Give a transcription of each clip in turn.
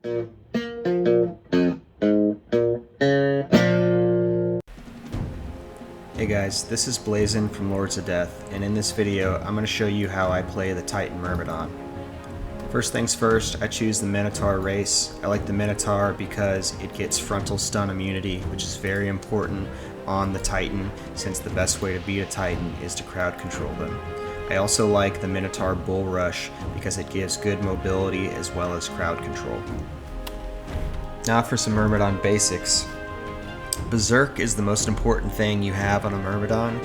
Hey guys, this is Blazin from Lords of Death, and in this video I'm going to show you how I play the Titan Myrmidon. First things first, I choose the Minotaur race. I like the Minotaur because it gets frontal stun immunity, which is very important on the Titan, since the best way to beat a Titan is to crowd control them. I also like the Minotaur Bull Rush because it gives good mobility as well as crowd control. Now for some Myrmidon basics. Berserk is the most important thing you have on a Myrmidon.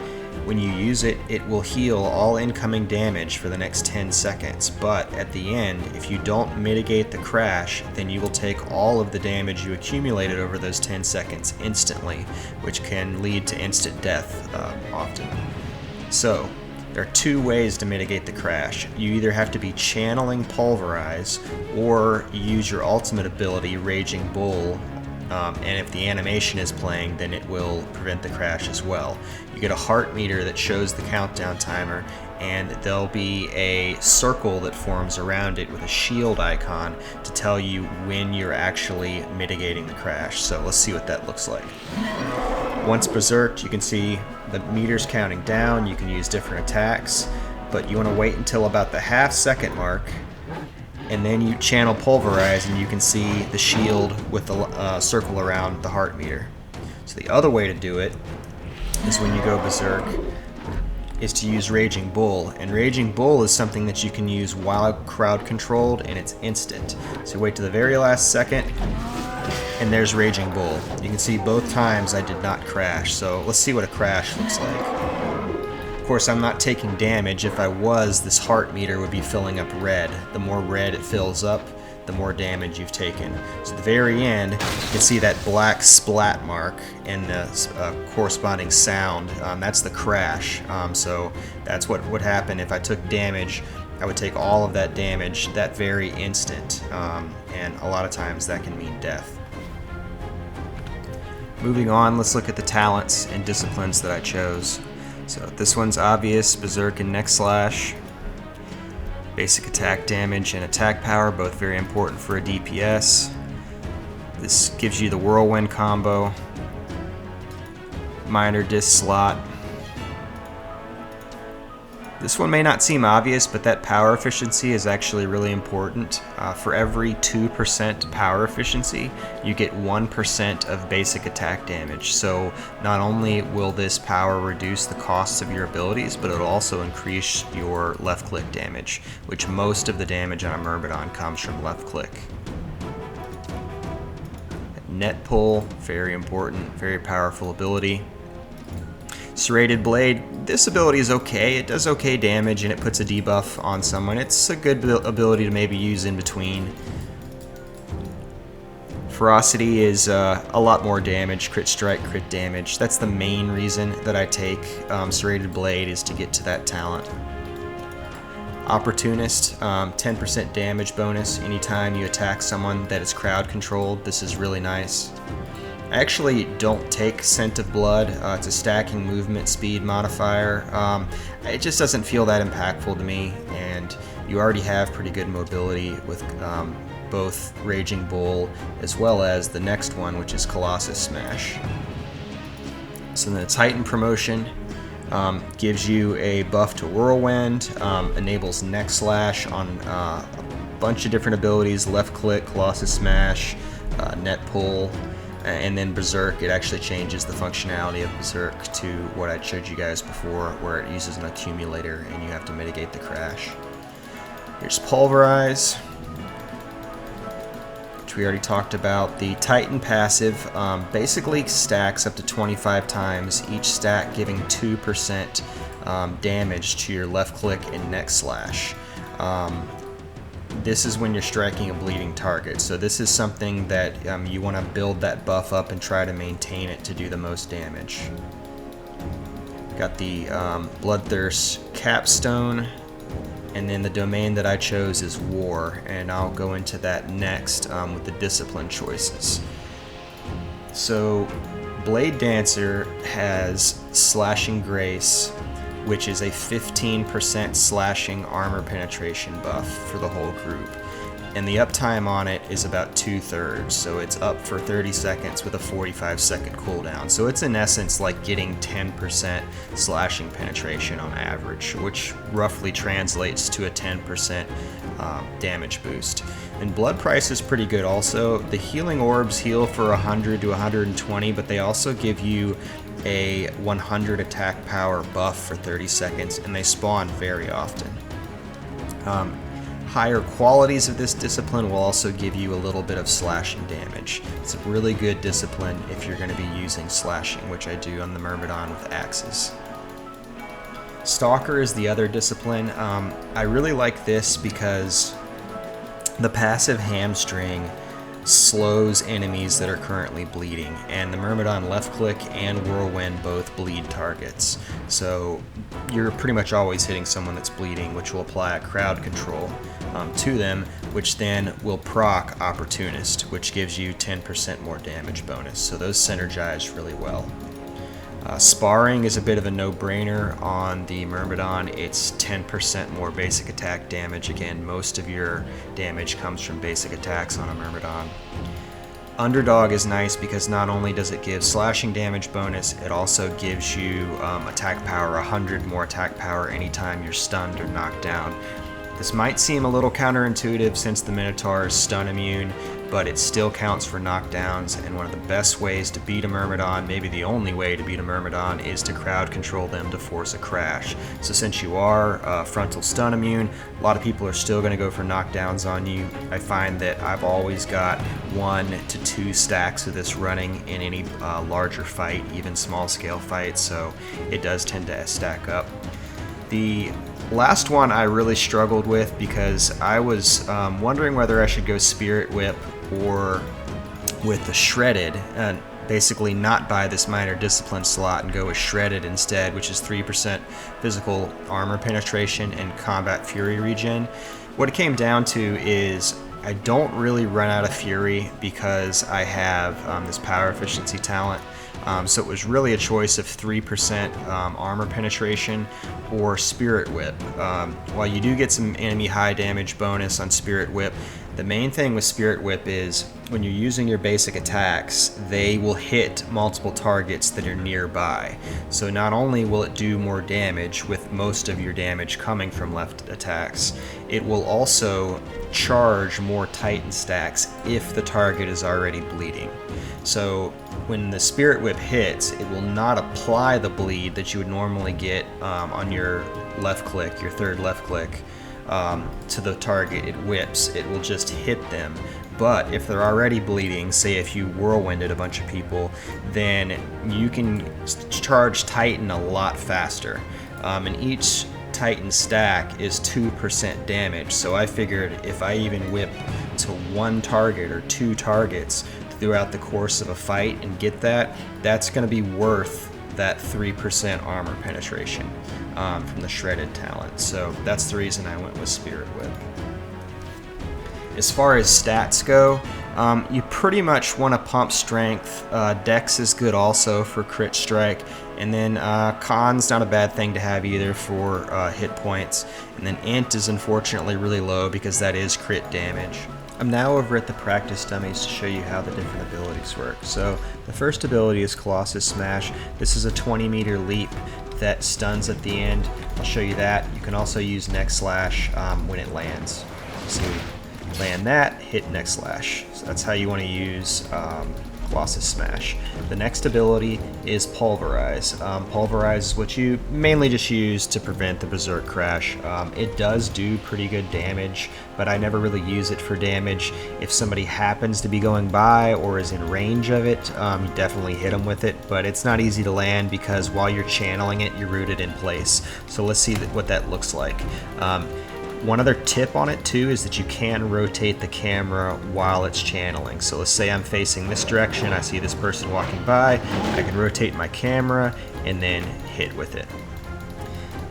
When you use it, it will heal all incoming damage for the next 10 seconds, but at the end, if you don't mitigate the crash, then you will take all of the damage you accumulated over those 10 seconds instantly, which can lead to instant death often. So, there are two ways to mitigate the crash. You either have to be channeling Pulverize, or use your ultimate ability, Raging Bull, and if the animation is playing, then it will prevent the crash as well. You get a heart meter that shows the countdown timer, and there'll be a circle that forms around it with a shield icon to tell you when you're actually mitigating the crash. So let's see what that looks like. Once berserked, you can see the meters counting down. You can use different attacks, but you want to wait until about the half-second mark, and then you channel Pulverize and you can see the shield with the circle around the heart meter. So the other way to do it is when you go berserk is to use Raging Bull, and Raging Bull is something that you can use while crowd controlled, and it's instant. So wait to the very last second and there's Raging Bull. You can see both times I did not crash, so let's see what a crash looks like. Of course, I'm not taking damage. If I was, this heart meter would be filling up red. The more red it fills up, the more damage you've taken. So at the very end, you can see that black splat mark and the corresponding sound. That's the crash. So that's what would happen if I took damage. I would take all of that damage that very instant, and a lot of times that can mean death. Moving on, let's look at the talents and disciplines that I chose. So this one's obvious, Berserk and Neck Slash. Basic attack damage and attack power, both very important for a DPS. This gives you the Whirlwind combo. Minor Disc slot. This one may not seem obvious, but that power efficiency is actually really important. For every 2% power efficiency, you get 1% of basic attack damage. So not only will this power reduce the costs of your abilities, but it'll also increase your left click damage, which most of the damage on a Myrmidon comes from left click. Net pull, very important, very powerful ability. Serrated Blade, this ability is okay. It does okay damage and it puts a debuff on someone. It's a good ability to maybe use in between. Ferocity is a lot more damage, crit strike, crit damage. That's the main reason that I take Serrated Blade, is to get to that talent. Opportunist, 10% damage bonus anytime you attack someone that is crowd controlled. This is really nice. I actually don't take Scent of Blood. It's a stacking movement speed modifier. It just doesn't feel that impactful to me, and you already have pretty good mobility with both Raging Bull as well as the next one, which is Colossus Smash. So the Titan promotion gives you a buff to Whirlwind, enables Neck Slash on a bunch of different abilities, left click, Colossus Smash, net pull, and then Berserk. It actually changes the functionality of Berserk to what I showed you guys before, where it uses an accumulator and you have to mitigate the crash. Here's Pulverize, which we already talked about. The Titan passive basically stacks up to 25 times, each stack giving 2% damage to your left click and Neck Slash. This is when you're striking a bleeding target, so this is something that you want to build that buff up and try to maintain it to do the most damage. Got the Bloodthirst Capstone, and then the domain that I chose is War, and I'll go into that next with the discipline choices. So Blade Dancer has Slashing Grace, which is a 15% slashing armor penetration buff for the whole group. and the uptime on it is about 2/3, so it's up for 30 seconds with a 45-second cooldown. So it's in essence like getting 10% slashing penetration on average, which roughly translates to a 10% damage boost. And blood price is pretty good also. The healing orbs heal for 100 to 120, but they also give you a 100 attack power buff for 30 seconds, and they spawn very often. Higher qualities of this discipline will also give you a little bit of slashing damage. It's a really good discipline if you're going to be using slashing, which I do on the Myrmidon with axes. Stalker is the other discipline. I really like this because the passive hamstring slows enemies that are currently bleeding, and the Myrmidon left click and whirlwind both bleed targets. So you're pretty much always hitting someone that's bleeding, which will apply a crowd control to them, which then will proc opportunist, which gives you 10% more damage bonus. So those synergize really well. Sparring is a bit of a no-brainer on the Myrmidon. It's 10% more basic attack damage. Again, most of your damage comes from basic attacks on a Myrmidon. Underdog is nice because not only does it give slashing damage bonus, it also gives you attack power, 100 more attack power anytime you're stunned or knocked down. This might seem a little counterintuitive since the Minotaur is stun immune, but it still counts for knockdowns, and one of the best ways to beat a Myrmidon, maybe the only way to beat a Myrmidon, is to crowd control them to force a crash. So since you are frontal stun immune, a lot of people are still going to go for knockdowns on you. I find that I've always got 1 to 2 stacks of this running in any larger fight, even small scale fights, so it does tend to stack up. The last one I really struggled with because I was wondering whether I should go Spirit Whip or with the Shredded, and basically not buy this minor discipline slot and go with Shredded instead, which is 3% physical armor penetration and combat fury regen. What it came down to is I don't really run out of fury because I have this power efficiency talent. So it was really a choice of 3% armor penetration or Spirit Whip. While you do get some enemy high damage bonus on Spirit Whip, the main thing with Spirit Whip is when you're using your basic attacks, they will hit multiple targets that are nearby. So not only will it do more damage, with most of your damage coming from left attacks, it will also charge more Titan stacks if the target is already bleeding. So when the Spirit Whip hits, it will not apply the bleed that you would normally get on your left click, your third left click, to the target. It whips. It will just hit them. But if they're already bleeding, say if you whirlwinded a bunch of people, then you can charge Titan a lot faster. And each Titan stack is 2% damage, so I figured if I even whip to 1 target or 2 targets throughout the course of a fight and get that, that's going to be worth that 3% armor penetration from the Shredded talent. So that's the reason I went with Spirit Whip. As far as stats go, you pretty much want to pump strength. Dex is good also for crit strike, and then con's not a bad thing to have either for hit points. And then int is unfortunately really low because that is crit damage. I'm now over at the practice dummies to show you how the different abilities work. So the first ability is Colossus Smash. This is a 20-meter leap that stuns at the end. I'll show you that. You can also use Next Slash when it lands. So land that, hit Next Slash. So that's how you want to use Colossus Smash. The next ability is Pulverize. Pulverize is what you mainly just use to prevent the Berserk Crash. It does do pretty good damage, but I never really use it for damage. If somebody happens to be going by or is in range of it, you definitely hit them with it, but it's not easy to land because while you're channeling it, you're rooted in place. So let's see what that looks like. One other tip on it too is that you can rotate the camera while it's channeling. So let's say I'm facing this direction, I see this person walking by, I can rotate my camera and then hit with it.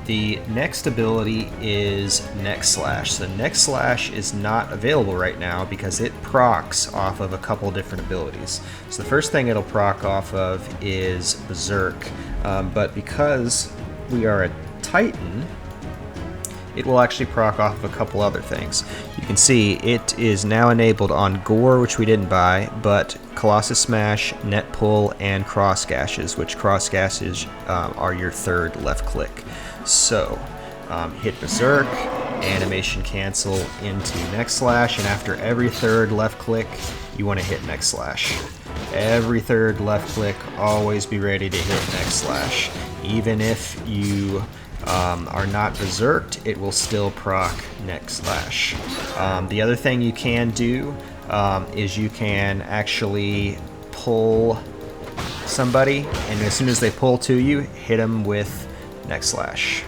The next ability is Next Slash. So Next Slash is not available right now because it procs off of a couple different abilities. So the first thing it'll proc off of is Berserk, but because we are a Titan, it will actually proc off of a couple other things. You can see it is now enabled on Gore, which we didn't buy, but Colossus Smash, Net Pull, and Cross Gashes, which Cross Gashes are your third left click. So hit Berserk, animation cancel into Next Slash, and after every third left click, you want to hit Next Slash. Every third left click, always be ready to hit Next Slash. Even if you are not berserked, it will still proc Next Slash. The other thing you can do is you can actually pull somebody, and as soon as they pull to you, hit them with Next Slash.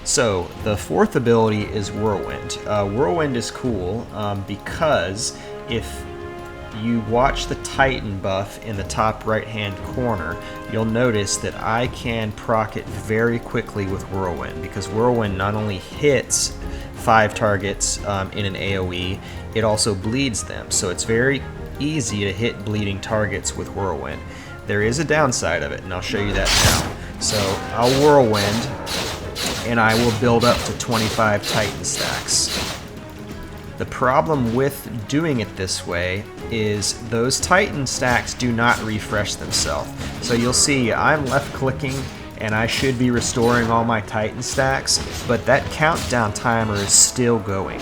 So the fourth ability is Whirlwind. Whirlwind is cool because if you watch the Titan buff in the top right hand corner, you'll notice that I can proc it very quickly with Whirlwind, because Whirlwind not only hits 5 targets in an AoE, it also bleeds them. So it's very easy to hit bleeding targets with Whirlwind. There is a downside of it, and I'll show you that now. So I'll Whirlwind, and I will build up to 25 Titan stacks. The problem with doing it this way is those Titan stacks do not refresh themselves. So you'll see I'm left clicking and I should be restoring all my Titan stacks, but that countdown timer is still going.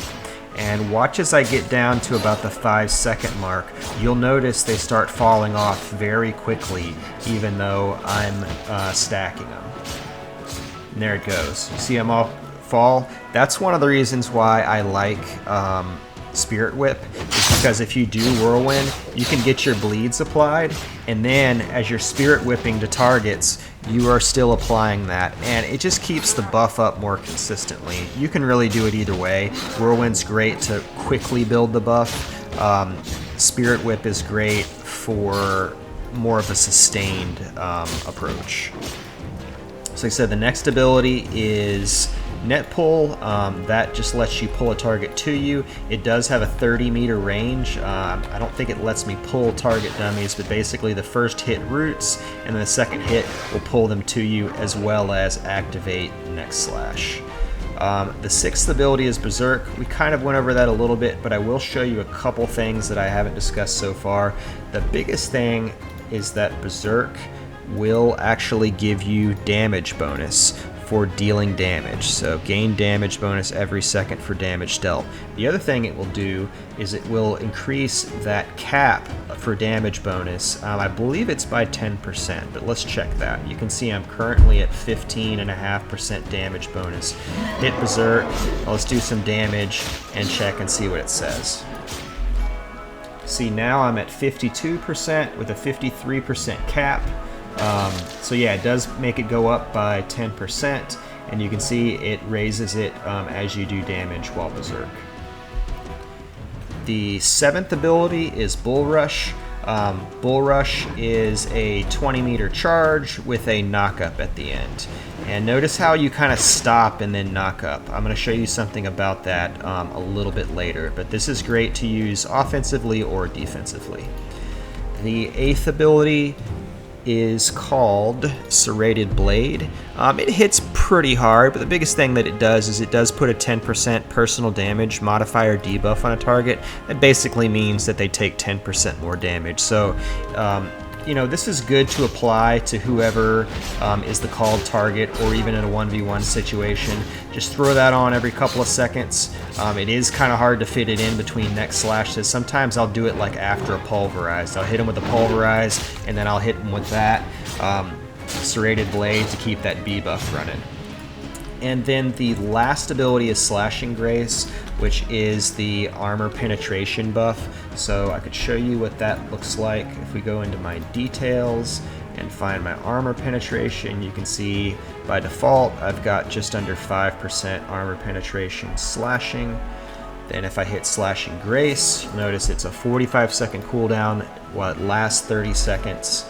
And watch as I get down to about the 5-second mark, you'll notice they start falling off very quickly, even though I'm stacking them. And there it goes. You see them all fall? That's one of the reasons why I like Spirit Whip, is because if you do Whirlwind, you can get your bleeds applied, and then as you're Spirit Whipping to targets, you are still applying that, and it just keeps the buff up more consistently. You can really do it either way. Whirlwind's great to quickly build the buff. Spirit Whip is great for more of a sustained approach. So like I said, the next ability is Net Pull. That just lets you pull a target to you. It does have a 30-meter range. I don't think it lets me pull target dummies, but basically the first hit roots, and then the second hit will pull them to you, as well as activate Next Slash. The sixth ability is Berserk. We kind of went over that a little bit, but I will show you a couple things that I haven't discussed so far. The biggest thing is that Berserk will actually give you damage bonus for dealing damage. So gain damage bonus every second for damage dealt. The other thing it will do is it will increase that cap for damage bonus. I believe it's by 10%, but let's check that. You can see I'm currently at 15.5% damage bonus. Hit Berserk, let's do some damage and check and see what it says. See, now I'm at 52% with a 53% cap. So yeah, it does make it go up by 10%, and you can see it raises it as you do damage while Berserk. The seventh ability is Bull Rush. Bull Rush is a 20-meter charge with a knock-up at the end. And notice how you kind of stop and then knock up. I'm going to show you something about that a little bit later, but this is great to use offensively or defensively. The eighth ability is called Serrated Blade. It hits pretty hard, but the biggest thing that it does is it does put a 10% personal damage modifier debuff on a target. That basically means that they take 10% more damage. So, you know, this is good to apply to whoever is the called target, or even in a 1v1 situation. Just throw that on every couple of seconds. It is kind of hard to fit it in between Next Slashes. Sometimes I'll do it like after a Pulverize. I'll hit him with a Pulverize, and then I'll hit him with that Serrated Blade to keep that B buff running. And then the last ability is Slashing Grace, which is the armor penetration buff. So I could show you what that looks like. If we go into my details and find my armor penetration, you can see by default I've got just under 5% armor penetration slashing. Then if I hit Slashing Grace, you'll notice it's a 45-second cooldown while it lasts 30 seconds.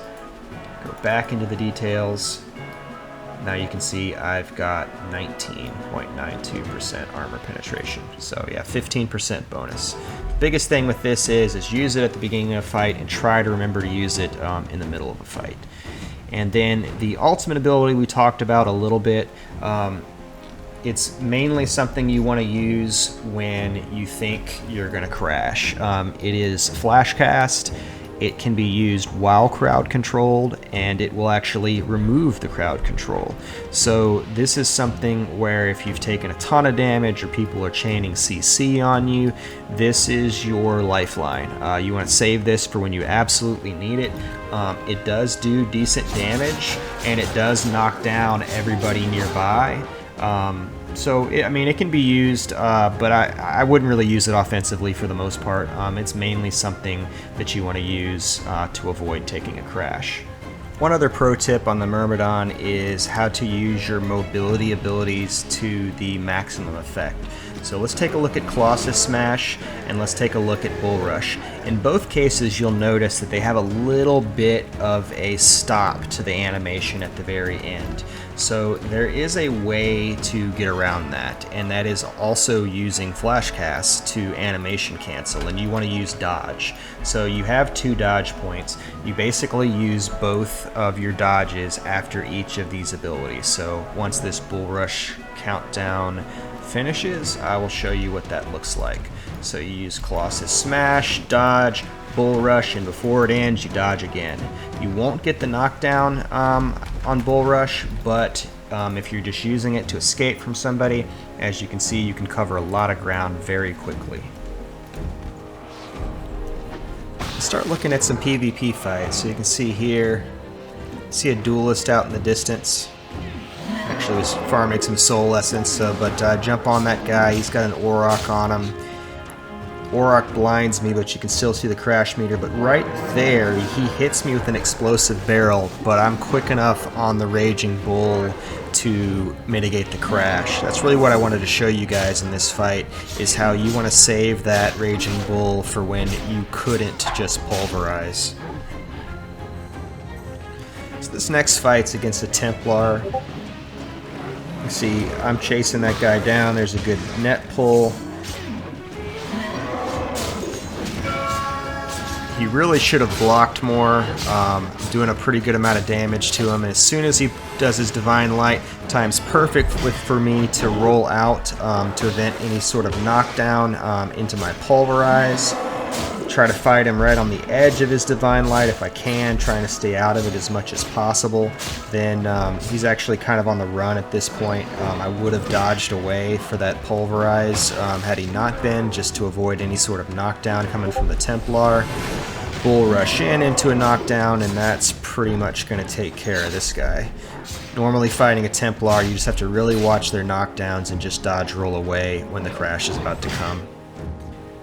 Go back into the details. Now you can see I've got 19.92% armor penetration. So yeah, 15% bonus. Biggest thing with this is use it at the beginning of a fight and try to remember to use it in the middle of a fight. And then the ultimate ability we talked about a little bit. It's mainly something you want to use when you think you're going to crash. It is flash cast. It can be used while crowd controlled, and it will actually remove the crowd control. So this is something where if you've taken a ton of damage or people are chaining CC on you, this is your lifeline. You want to save this for when you absolutely need it. It does do decent damage, and it does knock down everybody nearby. It can be used, but I wouldn't really use it offensively for the most part. It's mainly something that you want to use to avoid taking a crash. One other pro tip on the Myrmidon is how to use your mobility abilities to the maximum effect. So let's take a look at Colossus Smash, and let's take a look at Bull Rush. In both cases, you'll notice that they have a little bit of a stop to the animation at the very end. So there is a way to get around that, and that is also using flash cast to animation cancel, and you want to use dodge. So you have 2 dodge points. You basically use both of your dodges after each of these abilities. So once this Bull Rush countdown finishes, I will show you what that looks like. So you use Colossus Smash, dodge, Bull Rush, and before it ends, you dodge again. You won't get the knockdown on Bull Rush, but if you're just using it to escape from somebody, as you can see, you can cover a lot of ground very quickly. Let's start looking at some PvP fights. So you can see here, see a duelist out in the distance. Actually was farming some soul essence, but jump on that guy. He's got an Auroch on him. Auroch blinds me, but you can still see the crash meter. But right there, he hits me with an explosive barrel, but I'm quick enough on the Raging Bull to mitigate the crash. That's really what I wanted to show you guys in this fight, is how you want to save that Raging Bull for when you couldn't just pulverize. So this next fight's against a Templar. You see, I'm chasing that guy down. There's a good net pull. He really should have blocked more, doing a pretty good amount of damage to him. And as soon as he does his Divine Light, time's perfect for me to roll out to prevent any sort of knockdown into my Pulverize. Try to fight him right on the edge of his Divine Light if I can, trying to stay out of it as much as possible. Then he's actually kind of on the run at this point. I would have dodged away for that Pulverize had he not been, just to avoid any sort of knockdown coming from the Templar. Bull Rush into a knockdown, and that's pretty much going to take care of this guy. Normally fighting a Templar, you just have to really watch their knockdowns and just dodge roll away when the crash is about to come.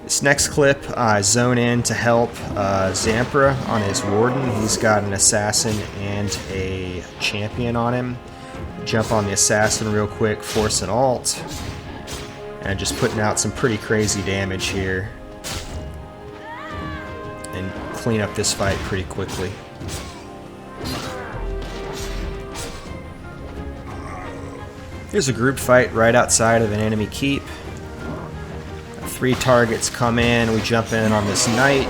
This next clip, I zone in to help Zampra on his Warden. He's got an Assassin and a Champion on him. Jump on the Assassin real quick, force an ult, and just putting out some pretty crazy damage here. And clean up this fight pretty quickly. Here's a group fight right outside of an enemy keep. 3 targets come in, we jump in on this knight.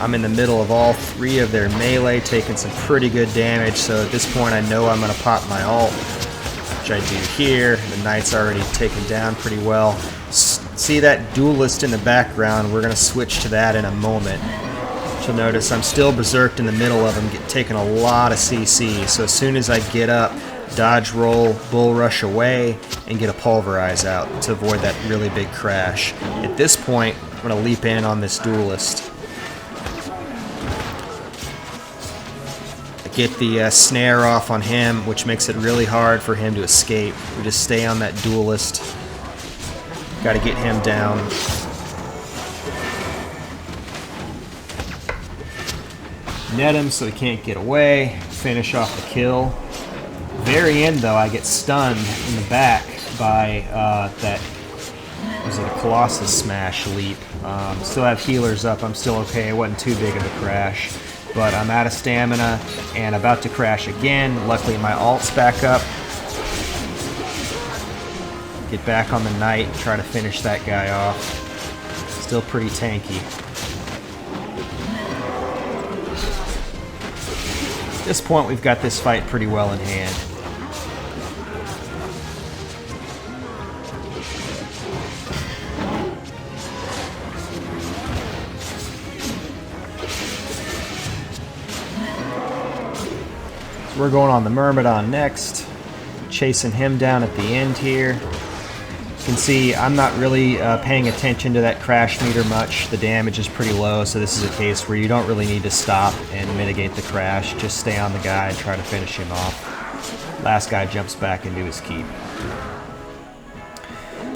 I'm in the middle of all 3 of their melee, taking some pretty good damage, so at this point I know I'm going to pop my ult, which I do here. The knight's already taken down pretty well. See that duelist in the background? We're going to switch to that in a moment. You'll notice I'm still berserked in the middle of them, taking a lot of CC, so as soon as I get up, dodge roll, Bull Rush away, and get a Pulverize out to avoid that really big crash. At this point, I'm going to leap in on this duelist. Get the snare off on him, which makes it really hard for him to escape. We just stay on that duelist. Got to get him down. Net him so he can't get away. Finish off the kill. Very end though, I get stunned in the back by that, was it a Colossus Smash leap. Still have healers up, I'm still okay, it wasn't too big of a crash. But I'm out of stamina and about to crash again. Luckily my ult's back up. Get back on the knight, try to finish that guy off. Still pretty tanky. At this point we've got this fight pretty well in hand. We're going on the Myrmidon next, chasing him down at the end here. You can see I'm not really paying attention to that crash meter much. The damage is pretty low, so this is a case where you don't really need to stop and mitigate the crash. Just stay on the guy and try to finish him off. Last guy jumps back into his keep.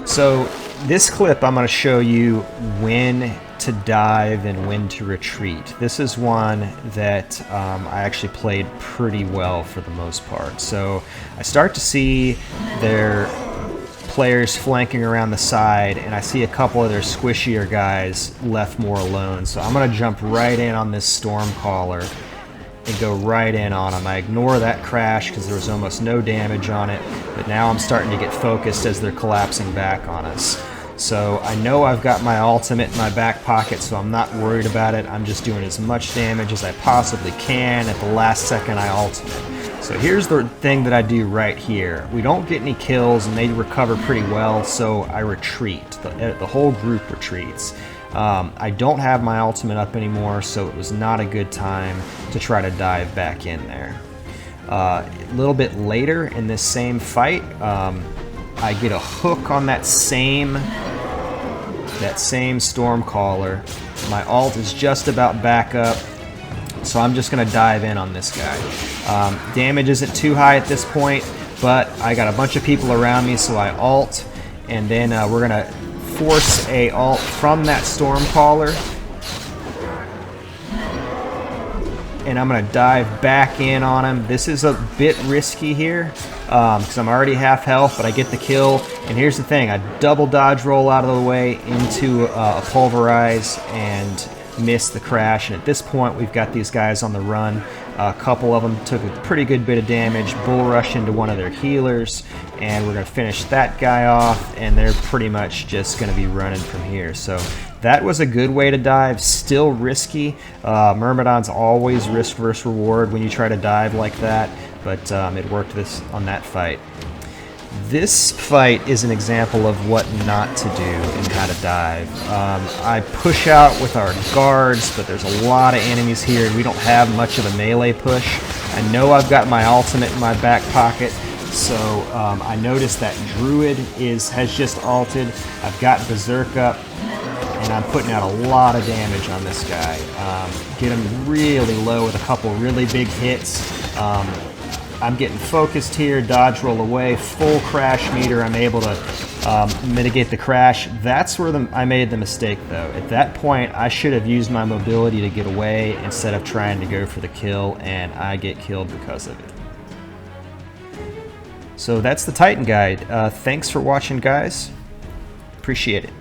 So this clip I'm going to show you when to dive and when to retreat. This is one that I actually played pretty well for the most part. So I start to see their players flanking around the side, and I see a couple of their squishier guys left more alone. So I'm going to jump right in on this Stormcaller and go right in on him. I ignore that crash because there was almost no damage on it, but now I'm starting to get focused as they're collapsing back on us. So I know I've got my ultimate in my back pocket, so I'm not worried about it. I'm just doing as much damage as I possibly can. At the last second, I ultimate. So here's the thing that I do right here. We don't get any kills, and they recover pretty well, so I retreat. The whole group retreats. I don't have my ultimate up anymore, so it was not a good time to try to dive back in there. A little bit later in this same fight, I get a hook on that same Stormcaller. My ult is just about back up, so I'm just going to dive in on this guy. Damage isn't too high at this point, but I got a bunch of people around me, so I ult, and then we're going to force a ult from that Stormcaller, and I'm going to dive back in on him. This is a bit risky here because I'm already half health, but I get the kill. And here's the thing, I double dodge roll out of the way into a pulverize and miss the crash. And at this point we've got these guys on the run. A couple of them took a pretty good bit of damage, bull rush into one of their healers, and we're going to finish that guy off, and they're pretty much just going to be running from here. So that was a good way to dive, still risky. Myrmidon's always risk versus reward when you try to dive like that, but it worked on that fight. This fight is an example of what not to do and how to dive. I push out with our guards, but there's a lot of enemies here, and we don't have much of a melee push. I know I've got my ultimate in my back pocket, so I noticed that Druid has just ulted. I've got Berserk up, and I'm putting out a lot of damage on this guy. Get him really low with a couple really big hits. I'm getting focused here, dodge roll away, full crash meter. I'm able to mitigate the crash. That's where I made the mistake, though. At that point, I should have used my mobility to get away instead of trying to go for the kill, and I get killed because of it. So that's the Titan Guide. Thanks for watching, guys. Appreciate it.